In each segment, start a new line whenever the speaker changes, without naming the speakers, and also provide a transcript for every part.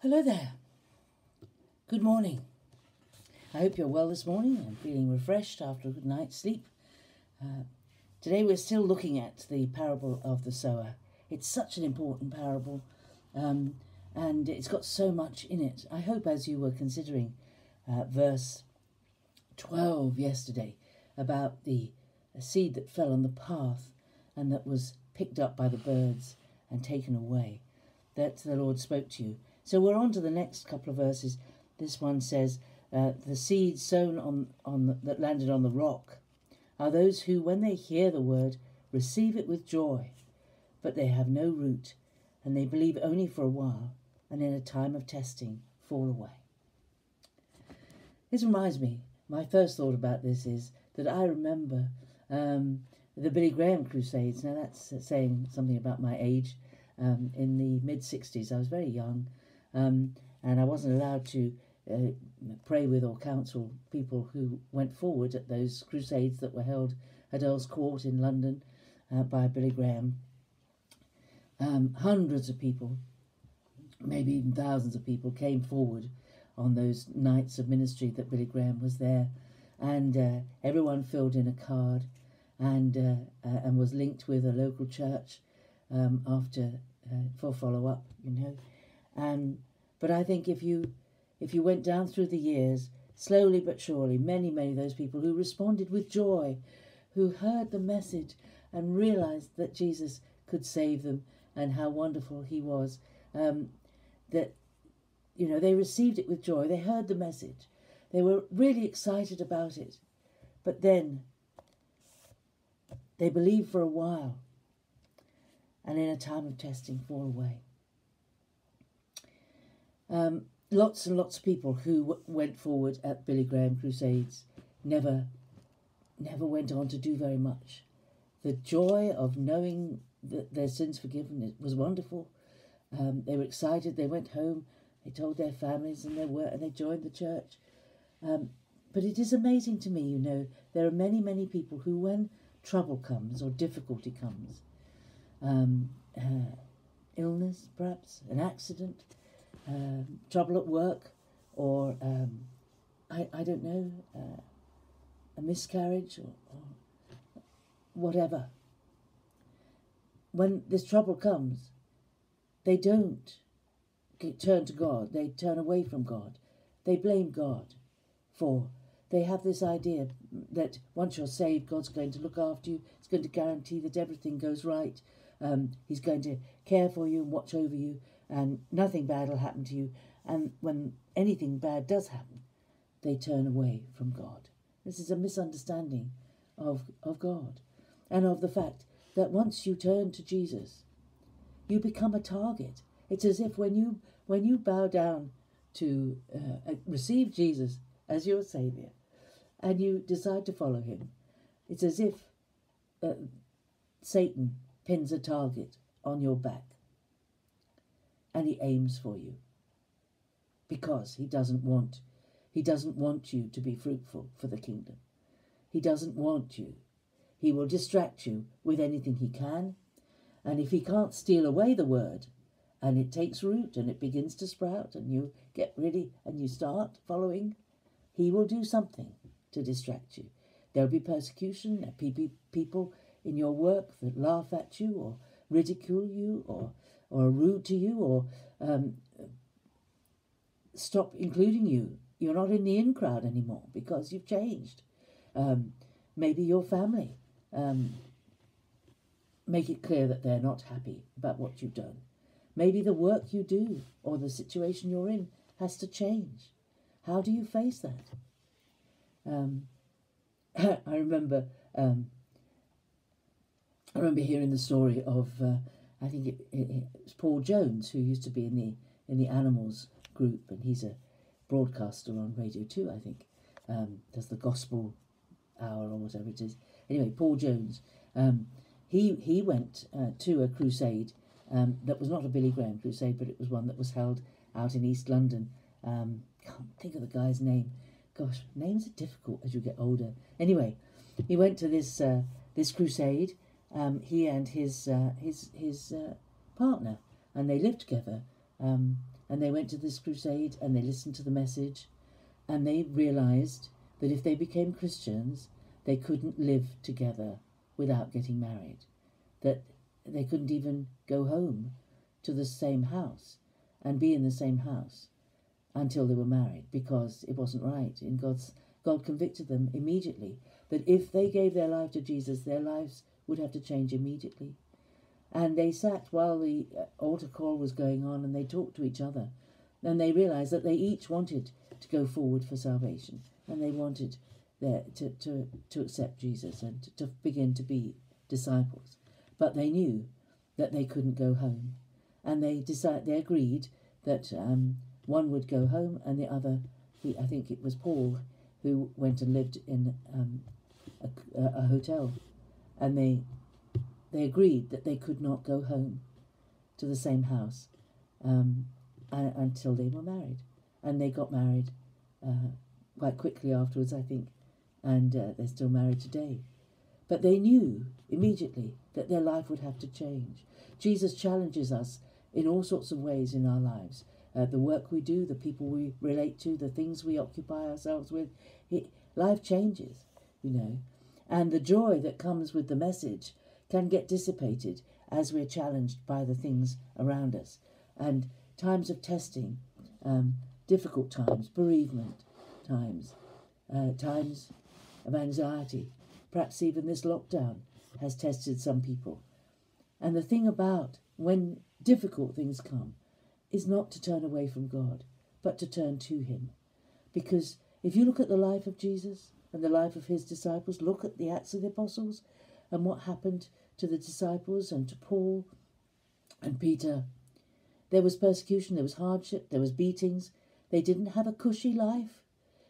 Hello there. Good morning. I hope you're well this morning and feeling refreshed after a good night's sleep. Today we're still looking at the parable of the sower. It's such an important parable and it's got so much in it. I hope as you were considering verse 12 yesterday about the seed that fell on the path and that was picked up by the birds and taken away, that the Lord spoke to you. So we're on to the next couple of verses. This one says, the seed sown that landed on the rock are those who, when they hear the word, receive it with joy, but they have no root, and they believe only for a while, and in a time of testing fall away. This reminds me, my first thought about this is that I remember the Billy Graham Crusades. Now that's saying something about my age. In the mid-60s, I was very young, and I wasn't allowed to pray with or counsel people who went forward at those crusades that were held at Earl's Court in London by Billy Graham. Hundreds of people, maybe even thousands of people, came forward on those nights of ministry that Billy Graham was there, and everyone filled in a card and was linked with a local church after for follow-up, but I think if you went down through the years, slowly but surely, many of those people who responded with joy, who heard the message and realized that Jesus could save them and how wonderful he was, that they received it with joy. They heard the message, they were really excited about it, but then they believed for a while, and in a time of testing fall away. Lots and lots of people who went forward at Billy Graham Crusades never went on to do very much. The joy of knowing that their sins forgiven, it was wonderful. They were excited. They went home. They told their families and they joined the church. But it is amazing to me, there are many people who, when trouble comes or difficulty comes, illness perhaps, an accident, trouble at work, or I don't know, a miscarriage or whatever. When this trouble comes, they don't turn to God. They turn away from God. They blame God they have this idea that once you're saved, God's going to look after you. He's going to guarantee that everything goes right. He's going to care for you and watch over you, and nothing bad will happen to you. And when anything bad does happen, they turn away from God. This is a misunderstanding of God and of the fact that once you turn to Jesus, you become a target. It's as if when you bow down to receive Jesus as your Saviour and you decide to follow him, it's as if Satan pins a target on your back and he aims for you, because he doesn't want you to be fruitful for the kingdom. He doesn't want you. He will distract you with anything he can, and if he can't steal away the word and it takes root and it begins to sprout and you get ready and you start following, he will do something to distract you. There'll be persecution. There'll be people in your work that laugh at you or ridicule you or are rude to you or stop including you. You're not in the in crowd anymore because you've changed. Maybe your family make it clear that they're not happy about what you've done. Maybe the work you do or the situation you're in has to change. How do you face that? I remember hearing the story of I think it was Paul Jones, who used to be in the Animals group, and he's a broadcaster on Radio 2, I think, does the Gospel Hour or whatever it is. Anyway, Paul Jones, he went to a crusade that was not a Billy Graham crusade, but it was one that was held out in East London. Can't think of the guy's name. Gosh, names are difficult as you get older. Anyway, he went to this crusade. He and his partner, and they lived together and they went to this crusade and they listened to the message, and they realized that if they became Christians, they couldn't live together without getting married, that they couldn't even go home to the same house and be in the same house until they were married, because it wasn't right. God convicted them immediately that if they gave their life to Jesus, their lives would have to change immediately. And they sat while the altar call was going on, and they talked to each other, and they realized that they each wanted to go forward for salvation, and they wanted to accept Jesus and to begin to be disciples. But they knew that they couldn't go home, and they agreed that one would go home, and the other, I think it was Paul, who went and lived in a hotel, and they agreed that they could not go home to the same house until they were married. And they got married quite quickly afterwards, I think, and they're still married today. But they knew immediately that their life would have to change. Jesus challenges us in all sorts of ways in our lives. The work we do, the people we relate to, the things we occupy ourselves with. Life changes, and the joy that comes with the message can get dissipated as we're challenged by the things around us. And times of testing, difficult times, bereavement times, times of anxiety, perhaps even this lockdown has tested some people. And the thing about when difficult things come is not to turn away from God, but to turn to him. Because if you look at the life of Jesus and the life of his disciples, look at the Acts of the Apostles and what happened to the disciples and to Paul and Peter. There was persecution, there was hardship, there was beatings. They didn't have a cushy life.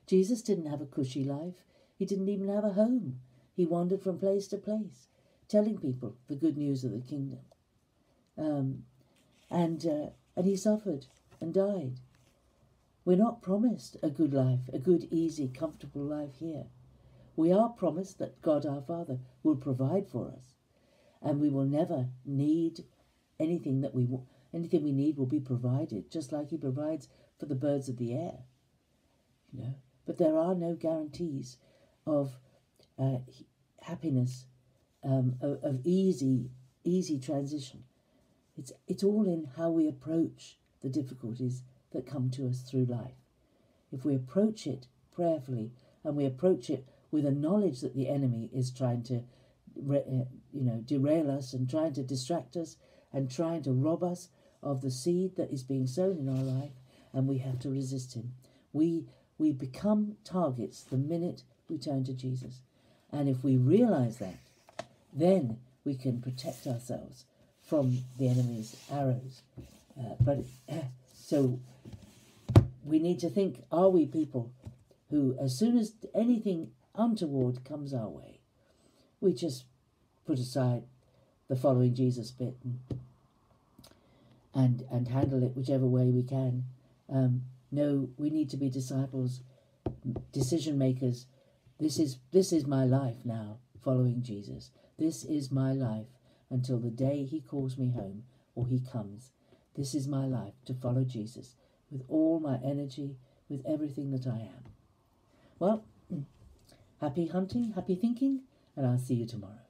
Jesus didn't have a cushy life. He didn't even have a home. He wandered from place to place, telling people the good news of the kingdom. And he suffered and died. We're not promised a good life, a good, easy, comfortable life here. We are promised that God our Father will provide for us, and we will never need anything that anything we need will be provided, just like he provides for the birds of the air. But there are no guarantees of happiness, of easy transition. It's all in how we approach the difficulties that come to us through life. If we approach it prayerfully, and we approach it with a knowledge that the enemy is trying to derail us and trying to distract us and trying to rob us of the seed that is being sown in our life, and we have to resist him. We become targets the minute we turn to Jesus. And if we realize that, then we can protect ourselves from the enemy's arrows. So we need to think, are we people who, as soon as anything untoward comes our way, we just put aside the following Jesus bit and handle it whichever way we can? No, we need to be disciples, decision makers. This is my life now, following Jesus. This is my life until the day he calls me home or he comes. This is my life, to follow Jesus with all my energy, with everything that I am. Well, happy hunting, happy thinking, and I'll see you tomorrow.